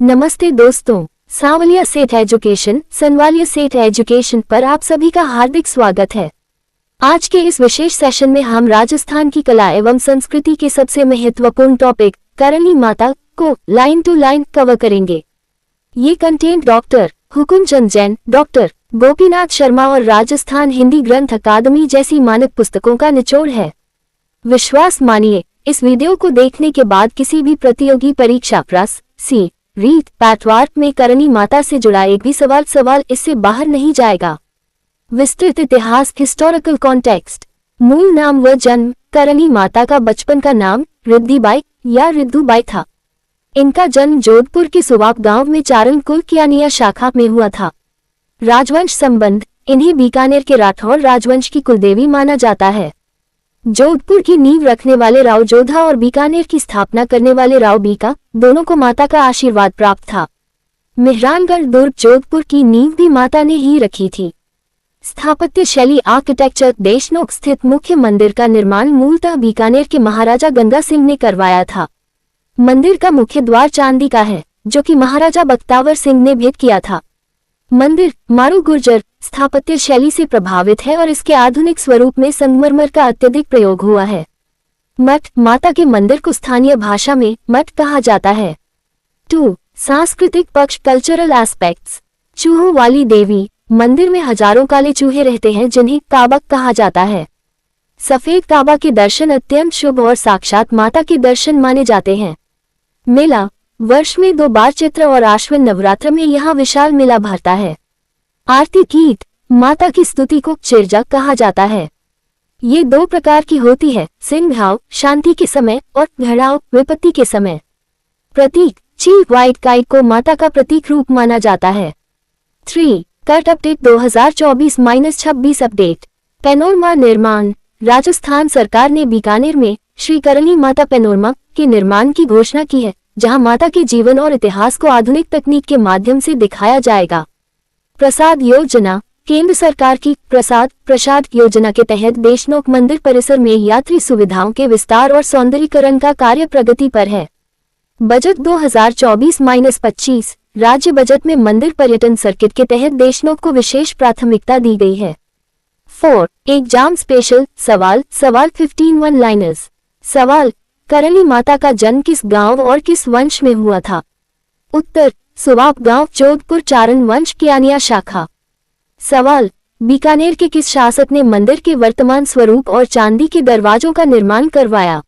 नमस्ते दोस्तों, सांवलिया सेठ एजुकेशन पर आप सभी का हार्दिक स्वागत है। आज के इस विशेष सेशन में हम राजस्थान की कला एवं संस्कृति के सबसे महत्वपूर्ण टॉपिक करणी माता को लाइन टू लाइन कवर करेंगे। ये content doctor Hukumchand Jain, doctor Gopinath Sharma और राजस्थान हिंदी ग्रंथ अकादमी जैसी मानक पुस्तकों का निचोड़ है। विश्वास मानिए, इस वीडियो को देखने के बाद किसी भी प्रतियोगी परीक्षा सी रीट पैटवार्क में करणी माता से जुड़ा एक भी सवाल इससे बाहर नहीं जाएगा। विस्तृत इतिहास, हिस्टोरिकल कॉन्टेक्स्ट। मूल नाम व जन्म। करणी माता का बचपन का नाम रिद्धिबाई या रिद्धुबाई था। इनका जन्म जोधपुर के सुवाप गांव में चारण कुल की आनिया शाखा में हुआ था। राजवंश संबंध, इन्हें बीकानेर के राठौर राजवंश की कुलदेवी माना जाता है। जोधपुर की नींव रखने वाले राव जोधा और बीकानेर की स्थापना करने वाले राव बीका, दोनों को माता का आशीर्वाद प्राप्त था। मेहरानगढ़ दुर्ग जोधपुर की नींव भी माता ने ही रखी थी। स्थापत्य शैली आर्किटेक्चर। देशनोक स्थित मुख्य मंदिर का निर्माण मूलतः बीकानेर के महाराजा गंगा सिंह ने करवाया था। मंदिर का मुख्य द्वार चांदी का है, जो कि महाराजा बख्तावर सिंह ने भेंट किया था। मंदिर मारू गुर्जर स्थापत्य शैली से प्रभावित है और इसके आधुनिक स्वरूप में संगमरमर का अत्यधिक प्रयोग हुआ है। मठ, माता के मंदिर को स्थानीय भाषा में मठ कहा जाता है। 2. सांस्कृतिक पक्ष, कल्चरल एस्पेक्ट्स। चूहों वाली देवी, मंदिर में हजारों काले चूहे रहते हैं जिन्हें काबा कहा जाता है। सफेद काबा के दर्शन अत्यंत शुभ और साक्षात माता के दर्शन माने जाते हैं। मेला, वर्ष में 2 बार चैत्र और आश्विन नवरात्र में यहाँ विशाल मेला भरता है। आरती गीत, माता की स्तुति को चिरजा कहा जाता है। ये 2 प्रकार की होती है, सिंघाव शांति के समय और घड़ाव विपत्ति के समय। प्रतीक, चीफ व्हाइट काइट को माता का प्रतीक रूप माना जाता है। 3. Cut update 2024-26 update. पैनोरमा निर्माण। राजस्थान सरकार ने बीकानेर में श्री करणी माता पैनोरमा के निर्माण की घोषणा की है, जहां माता के जीवन और इतिहास को आधुनिक तकनीक के माध्यम से दिखाया जाएगा। प्रसाद योजना। केंद्र सरकार की प्रसाद योजना के तहत देशनोक मंदिर परिसर में यात्री सुविधाओं के विस्तार और सौंदर्यीकरण का कार्य प्रगति पर है। बजट 2024-25। राज्य बजट में मंदिर पर्यटन सर्किट के तहत देशनोक को विशेष प्राथमिकता दी गई है। 4. एग्जाम स्पेशल सवाल 15 वन लाइनर्स। सवाल, करणी माता का जन्म किस गांव और किस वंश में हुआ था? उत्तर, सुवाप गांव, जोधपुर, चारण वंश की आनिया शाखा। सवाल, बीकानेर के किस शासक ने मंदिर के वर्तमान स्वरूप और चांदी के दरवाजों का निर्माण करवाया?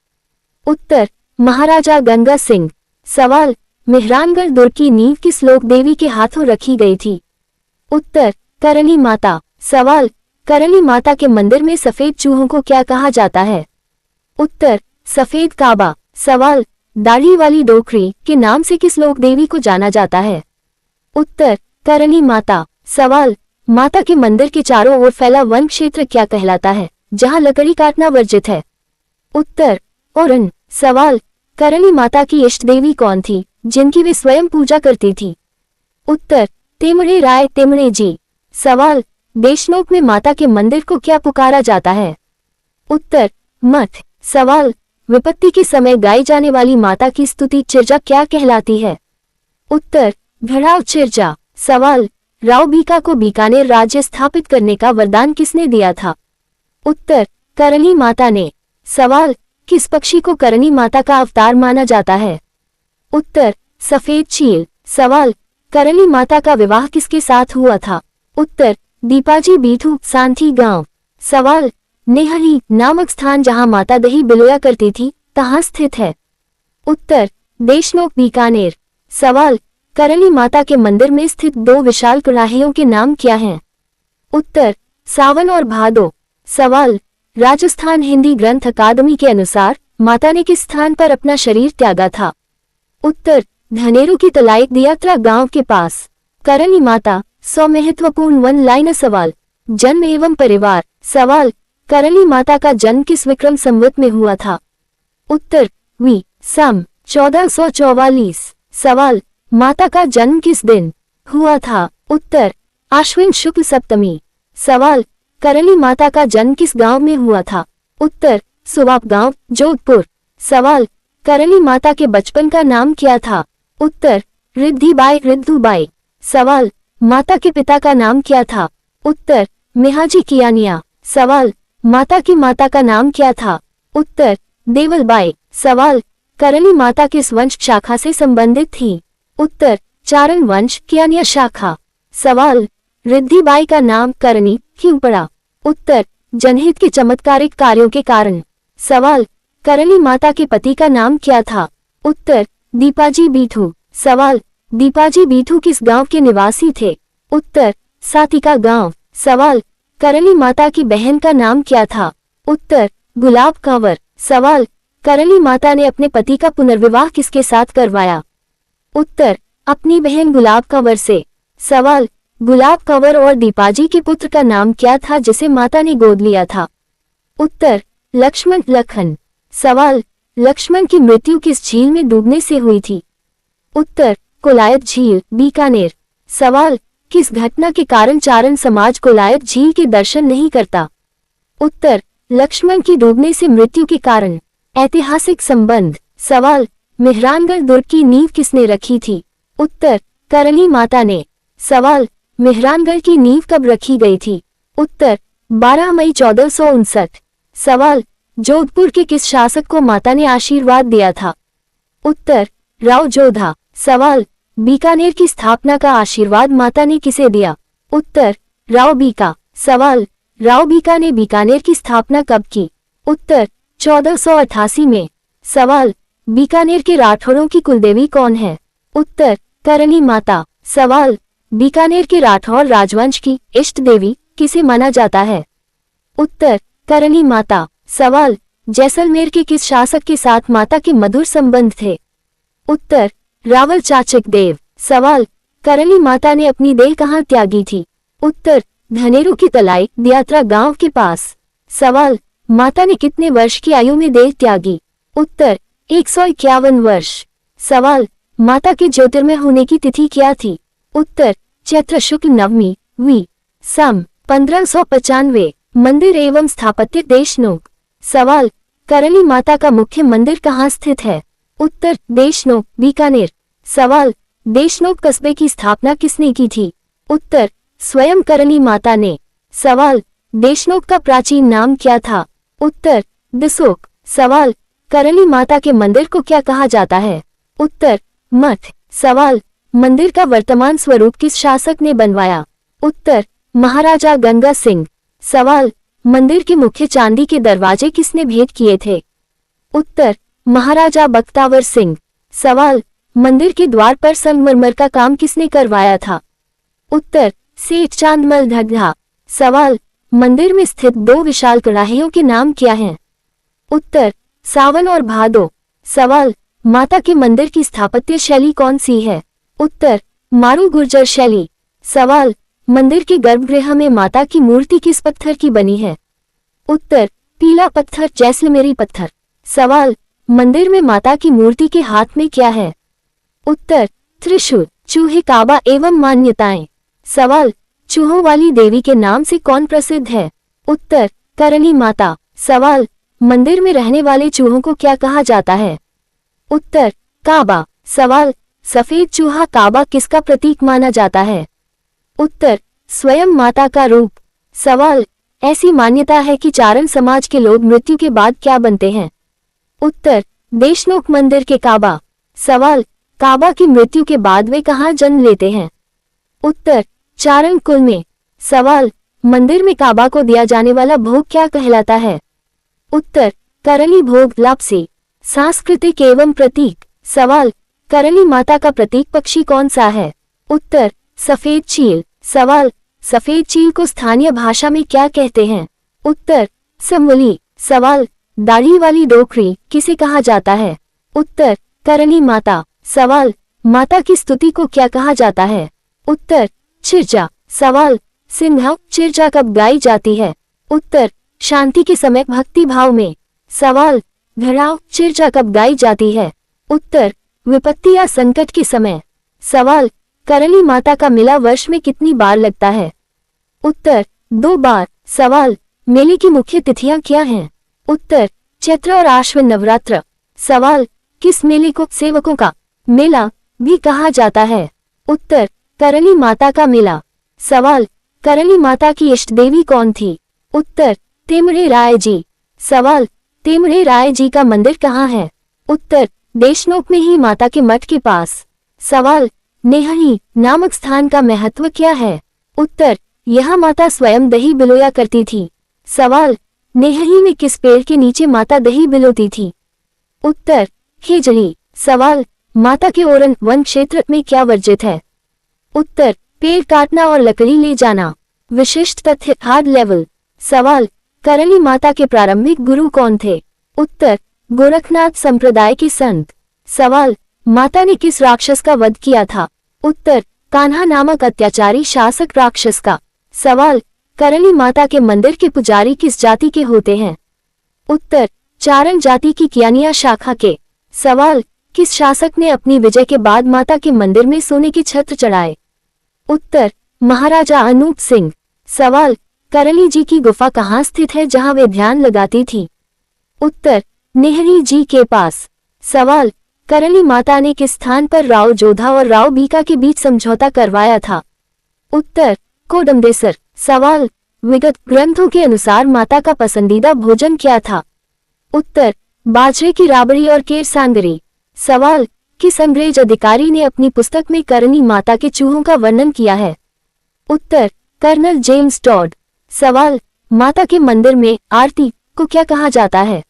उत्तर, महाराजा गंगा सिंह। सवाल, मेहरानगढ़ दुर्ग की नींव किस लोक देवी के हाथों रखी गई थी? उत्तर, करणी माता। सवाल, करणी माता के मंदिर में सफेद चूहों को क्या कहा जाता है? उत्तर, सफेद काबा। सवाल, दाढ़ी वाली डोकरी के नाम से किस लोक देवी को जाना जाता है? उत्तर, करणी माता। सवाल, माता के मंदिर के चारों ओर फैला वन क्षेत्र क्या कहलाता है, जहां लकड़ी काटना वर्जित है? उत्तर, ओरन। सवाल, करणी माता की इष्ट देवी कौन थी, जिनकी वे स्वयं पूजा करती थी? उत्तर, तेमड़े राय तेमड़े जी। सवाल, देशनोक में माता के मंदिर को क्या पुकारा जाता है? उत्तर, मठ। सवाल, विपत्ति के समय गाई जाने वाली माता की स्तुति चिरजा क्या कहलाती है? उत्तर, घड़ाव चिरजा। सवाल, राव बीका को बीकानेर राज्य स्थापित करने का वरदान किसने दिया था? उत्तर, करणी माता ने। सवाल, किस पक्षी को करणी माता का अवतार माना जाता है? उत्तर, सफेद चील। सवाल, करणी माता का विवाह किसके साथ हुआ था? उत्तर, दीपाजी बीठू, सांथी गांव। सवाल, नेहरी नामक स्थान जहां माता दही बिलोया करती थी, कहाँ स्थित है? उत्तर, देशनोक, बीकानेर। सवाल, करणी माता के मंदिर में स्थित 2 विशाल कड़ाहियों के नाम क्या हैं? उत्तर, सावन और भादो। सवाल, राजस्थान हिंदी ग्रंथ अकादमी के अनुसार माता ने किस स्थान पर अपना शरीर त्यागा था? उत्तर, धनेरू की तलाई दियात्रा गांव के पास। करणी माता 100 महत्वपूर्ण वन लाइनर सवाल, जन्म एवं परिवार। सवाल, करणी माता का जन्म किस विक्रम संवत में हुआ था? उत्तर, सम 1444। सवाल, माता का जन्म किस दिन हुआ था? उत्तर, आश्विन शुक्ल सप्तमी। सवाल, करणी माता का जन्म किस गांव में हुआ था? उत्तर, सुवाप गांव, जोधपुर। सवाल, करणी माता के बचपन का नाम क्या था? उत्तर, रिद्धिबाई रिद्धुबाई। सवाल, माता के पिता का नाम क्या था? उत्तर, मेहाजी कियानिया। सवाल, माता का नाम क्या था? उत्तर, देवलबाई। सवाल, करणी माता किस वंश शाखा से संबंधित थी? उत्तर, चारण वंश कियानिया शाखा। सवाल, रिद्धिबाई का नाम करणी क्यों पड़ा? उत्तर, जनहित के चमत्कारिक कार्यों के कारण। सवाल, करणी माता के पति का नाम क्या था? उत्तर, दीपाजी बीठू। सवाल, दीपाजी बीठू किस गांव के निवासी थे? उत्तर, सातिका गांव। सवाल, करणी माता की बहन का नाम क्या था? उत्तर, गुलाब कंवर। सवाल, करणी माता ने अपने पति का पुनर्विवाह किसके साथ करवाया? उत्तर, अपनी बहन गुलाब कंवर से। सवाल, गुलाब कंवर और दीपाजी के पुत्र का नाम क्या था जिसे माता ने गोद लिया था? उत्तर, लक्ष्मण लखन। सवाल, लक्ष्मण की मृत्यु किस झील में डूबने से हुई थी? उत्तर, कोलायत झील, बीकानेर। सवाल, किस घटना के कारण चारण समाज कोलायत झील के दर्शन नहीं करता? उत्तर, लक्ष्मण की डूबने से मृत्यु के कारण। ऐतिहासिक संबंध। सवाल, मेहरानगढ़ दुर्ग की नींव किसने रखी थी? उत्तर, करणी माता ने। सवाल, मेहरानगढ़ की नींव कब रखी गई थी? उत्तर, 12 मई 1459। सवाल, जोधपुर के किस शासक को माता ने आशीर्वाद दिया था? उत्तर, राव जोधा। सवाल, बीकानेर की स्थापना का आशीर्वाद माता ने किसे दिया? उत्तर, राव बीका। सवाल, राव बीका ने बीकानेर की स्थापना कब की? उत्तर, 1488 में। सवाल, बीकानेर के राठौरों की कुलदेवी कौन है? उत्तर, करणी माता। सवाल, बीकानेर के राठौर राजवंश की इष्ट देवी किसे माना जाता है? उत्तर, करणी माता। सवाल, जैसलमेर के किस शासक के साथ माता के मधुर संबंध थे? उत्तर, रावल चाचक देव। सवाल, करणी माता ने अपनी देह कहाँ त्यागी थी? उत्तर, धनेरू की तलाई दियात्रा गांव के पास। सवाल, माता ने कितने वर्ष की आयु में देह त्यागी? उत्तर, 151 वर्ष। सवाल, माता के ज्योतिर्मय होने की तिथि क्या थी? उत्तर, चैत्र शुक्ल नवमी वी सम 1595। मंदिर एवं स्थापत्य देशनोक। सवाल, करणी माता का मुख्य मंदिर कहाँ स्थित है? उत्तर, देशनोक, बीकानेर। सवाल, देशनोक कस्बे की स्थापना किसने की थी? उत्तर, स्वयं करणी माता ने। सवाल, देशनोक का प्राचीन नाम क्या था? उत्तर, दिसोक। सवाल, करणी माता के मंदिर को क्या कहा जाता है? उत्तर, मठ। सवाल, मंदिर का वर्तमान स्वरूप किस शासक ने बनवाया? उत्तर, महाराजा गंगा सिंह। सवाल, मंदिर के मुख्य चांदी के दरवाजे किसने भेंट किए थे? उत्तर, महाराजा बख्तावर सिंह। सवाल, मंदिर के द्वार पर संगमरमर का काम किसने करवाया था? उत्तर, सेठ चांदमल ढग्गा। सवाल, मंदिर में स्थित 2 विशाल कड़ाहियों के नाम क्या हैं? उत्तर, सावन और भादो। सवाल, माता के मंदिर की स्थापत्य शैली कौन सी है? उत्तर, मारू गुर्जर शैली। सवाल, मंदिर के गर्भगृह में माता की मूर्ति किस पत्थर की बनी है? उत्तर, पीला पत्थर, जैसलमेरी पत्थर। सवाल, मंदिर में माता की मूर्ति के हाथ में क्या है? उत्तर, त्रिशूल। चूहे काबा एवं मान्यताएं। सवाल, चूहों वाली देवी के नाम से कौन प्रसिद्ध है? उत्तर, करणी माता। सवाल, मंदिर में रहने वाले चूहों को क्या कहा जाता है? उत्तर, काबा। सवाल, सफेद चूहा काबा किसका प्रतीक माना जाता है? उत्तर, स्वयं माता का रूप। सवाल, ऐसी मान्यता है कि चारण समाज के लोग मृत्यु के बाद क्या बनते हैं? उत्तर, देशनोक मंदिर के काबा। सवाल, काबा की मृत्यु के बाद वे कहाँ जन्म लेते हैं? उत्तर, चारण कुल में। सवाल, मंदिर में काबा को दिया जाने वाला भोग क्या कहलाता है? उत्तर, करणी भोग, लापसी। सांस्कृतिक एवं प्रतीक। सवाल, करणी माता का प्रतीक पक्षी कौन सा है? उत्तर, सफेद चील। सवाल, सफेद चील को स्थानीय भाषा में क्या कहते हैं? उत्तर, समूली। सवाल, दाढ़ी वाली डोकरी किसे कहा जाता है? उत्तर, करणी माता। सवाल, माता की स्तुति को क्या कहा जाता है? उत्तर, चिरजा। सवाल, सिंघा चिरजा कब गाई जाती है? उत्तर, शांति के समय भक्ति भाव में। सवाल, घराव चिरजा कब गाई जाती है? उत्तर, विपत्ति या संकट के समय। सवाल, करणी माता का मेला वर्ष में कितनी बार लगता है? उत्तर, 2 बार। सवाल, मेले की मुख्य तिथियां क्या हैं? उत्तर, चैत्र और आश्विन नवरात्र। सवाल, किस मेले को सेवकों का मेला भी कहा जाता है? उत्तर, करली माता का मेला। सवाल, करली माता की इष्ट देवी कौन थी? उत्तर, तेमरे राय जी। सवाल, तेमरे राय जी का मंदिर कहाँ है? उत्तर, देशनोक में ही माता के मठ के पास। सवाल, नेहरी नामक स्थान का महत्व क्या है? उत्तर, यह माता स्वयं दही बिलोया करती थी। सवाल, नेहरी में किस पेड़ के नीचे माता दही बिलोती थी? उत्तर, खेजड़ी। सवाल, माता के ओरन वन क्षेत्र में क्या वर्जित है? उत्तर, पेड़ काटना और लकड़ी ले जाना। विशिष्ट तथ्य, हार्ड लेवल। सवाल, करली माता के प्रारंभिक गुरु कौन थे? उत्तर, गोरखनाथ संप्रदाय के संत। सवाल, माता ने किस राक्षस का वध किया था? उत्तर, कान्हा नामक अत्याचारी शासक राक्षस का। सवाल, करली माता के मंदिर के पुजारी किस जाति के होते हैं? उत्तर, चारण जाति की कियानिया शाखा के। सवाल, किस शासक ने अपनी विजय के बाद माता के मंदिर में सोने के छत्र चढ़ाए? उत्तर, महाराजा अनूप सिंह। सवाल, करली जी की गुफा कहाँ स्थित है जहाँ वे ध्यान लगाती थी? उत्तर, नेहरी जी के पास। सवाल, करली माता ने किस स्थान पर राव जोधा और राव बीका के बीच समझौता करवाया था? उत्तर, कोडमदेसर। सवाल, विगत ग्रंथों के अनुसार माता का पसंदीदा भोजन क्या था? उत्तर, बाजरे की राबड़ी और केर सांगरी। सवाल, किस अंग्रेज अधिकारी ने अपनी पुस्तक में करली माता के चूहों का वर्णन किया है? उत्तर, कर्नल जेम्स टॉड। सवाल, माता के मंदिर में आरती को क्या कहा जाता है?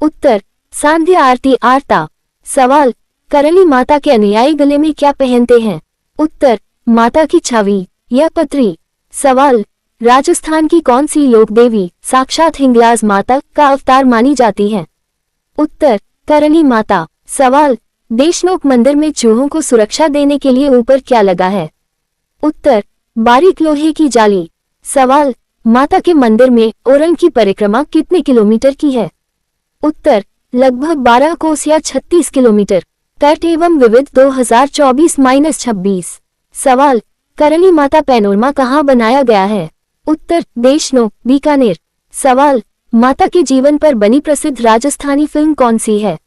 उत्तर, सांध्य आरती आरता। सवाल, करली माता के अनुयायी गले में क्या पहनते हैं? उत्तर, माता की छवि या पत्री। सवाल, राजस्थान की कौन सी लोक देवी साक्षात हिंगलाज माता का अवतार मानी जाती है? उत्तर, करली माता। सवाल, देशनोक मंदिर में चूहों को सुरक्षा देने के लिए ऊपर क्या लगा है? उत्तर, बारीक लोहे की जाली। सवाल, माता के मंदिर में ओरन की परिक्रमा कितने किलोमीटर की है? उत्तर, लगभग 12 कोस या 36 किलोमीटर। तट एवं विविध 2024-26। सवाल, करली माता पैनोरमा कहाँ बनाया गया है? उत्तर, देशनोक बीकानेर। सवाल, माता के जीवन पर बनी प्रसिद्ध राजस्थानी फिल्म कौन सी है?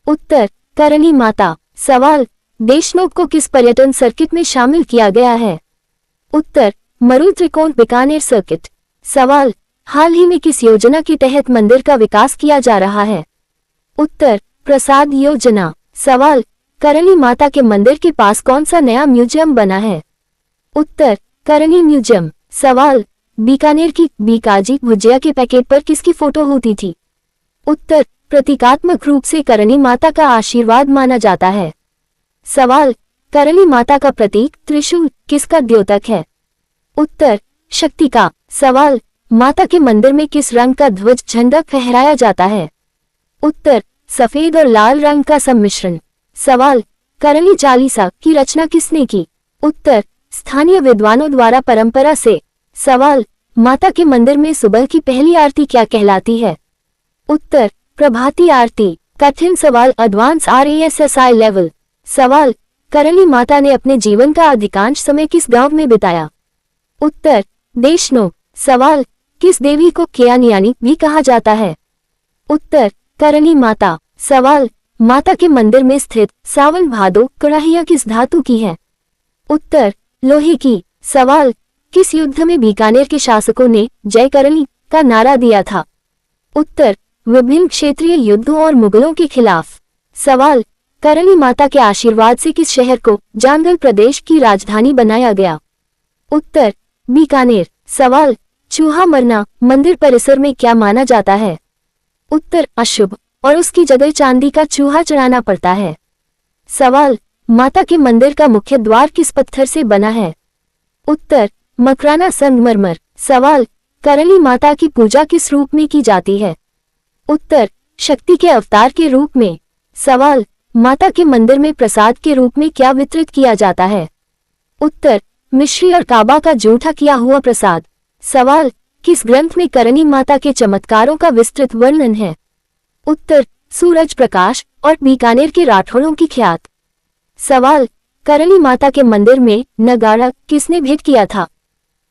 उत्तर, करली माता। सवाल, देशनोक को किस पर्यटन सर्किट में शामिल किया गया है? उत्तर, मरु त्रिकोण बीकानेर सर्किट। सवाल, हाल ही में किस योजना के तहत मंदिर का विकास किया जा रहा है? उत्तर, प्रसाद योजना। सवाल, करली माता के मंदिर के पास कौन सा नया म्यूजियम बना है? उत्तर, करली म्यूजियम। सवाल, बीकानेर की बीकाजी भुजिया के पैकेट पर किसकी फोटो होती थी? उत्तर, प्रतीकात्मक रूप से करली माता का आशीर्वाद माना जाता है। सवाल, करली माता का प्रतीक त्रिशूल किसका द्योतक है? उत्तर, शक्ति का। सवाल, माता के मंदिर में किस रंग का ध्वज झंडा फहराया जाता है? उत्तर, सफेद और लाल रंग का सम्मिश्रण। सवाल, करली चालीसा की रचना किसने की? उत्तर, स्थानीय विद्वानों द्वारा परंपरा से। सवाल, माता के मंदिर में सुबह की पहली आरती क्या कहलाती है? उत्तर, प्रभाती आरती। कठिन सवाल, एडवांस RASSI लेवल। सवाल, करली माता ने अपने जीवन का अधिकांश समय किस गांव में बिताया? उत्तर, देशनोक। सवाल, किस देवी को केयानियानी भी कहा जाता है? उत्तर, करली माता। सवाल, माता के मंदिर में स्थित सावन भादो कड़ाहियां किस धातु की है? उत्तर, लोहे की। सवाल, किस युद्ध में बीकानेर के शासकों ने जय करली का नारा दिया था? उत्तर, विभिन्न क्षेत्रीय युद्धों और मुगलों के खिलाफ। सवाल, करली माता के आशीर्वाद से किस शहर को जांगल प्रदेश की राजधानी बनाया गया? उत्तर, बीकानेर। सवाल, चूहा मरना मंदिर परिसर में क्या माना जाता है? उत्तर, अशुभ और उसकी जगह चांदी का चूहा चढ़ाना पड़ता है। सवाल, माता के मंदिर का मुख्य द्वार किस पत्थर से बना है? उत्तर, मकराना संगमरमर। सवाल, करली माता की पूजा किस रूप में की जाती है? उत्तर, शक्ति के अवतार के रूप में। सवाल, माता के मंदिर में प्रसाद के रूप में क्या वितरित किया जाता है? उत्तर, मिश्री और काबा का जूठा किया हुआ प्रसाद। सवाल, किस ग्रंथ में करली माता के चमत्कारों का विस्तृत वर्णन है? उत्तर, सूरज प्रकाश और बीकानेर के राठौड़ों की ख्यात। सवाल, करली माता के मंदिर में नगाड़ा किसने भेंट किया था?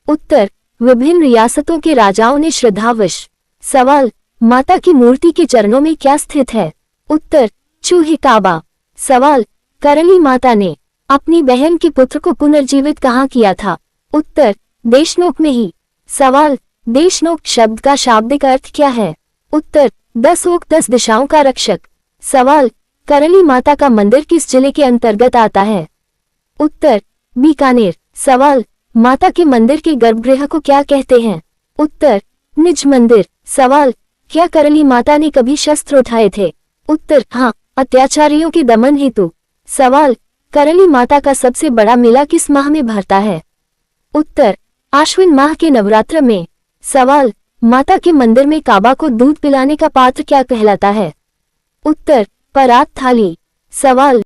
उत्तर, विभिन्न रियासतों के राजाओं ने श्रद्धावश। सवाल, माता की मूर्ति के चरणों में क्या स्थित है? उत्तर, चूहे काबा। सवाल, करली माता ने अपनी बहन के पुत्र को पुनर्जीवित कहाँ किया था? उत्तर, देशनोक में ही। सवाल, देशनोक शब्द का शाब्दिक अर्थ क्या है? उत्तर, 10 ओक 10 दिशाओं का रक्षक। सवाल, करली माता का मंदिर किस जिले के अंतर्गत आता है? उत्तर, बीकानेर। सवाल, माता के मंदिर के गर्भगृह को क्या कहते हैं? उत्तर, निज मंदिर। सवाल, क्या करली माता ने कभी शस्त्र उठाए थे? उत्तर, हाँ, अत्याचारियों के दमन हेतु। सवाल, करली माता का सबसे बड़ा मेला किस माह में भरता है? उत्तर, आश्विन माह के नवरात्र में। सवाल, माता के मंदिर में काबा को दूध पिलाने का पात्र क्या कहलाता है? उत्तर, परात थाली। सवाल,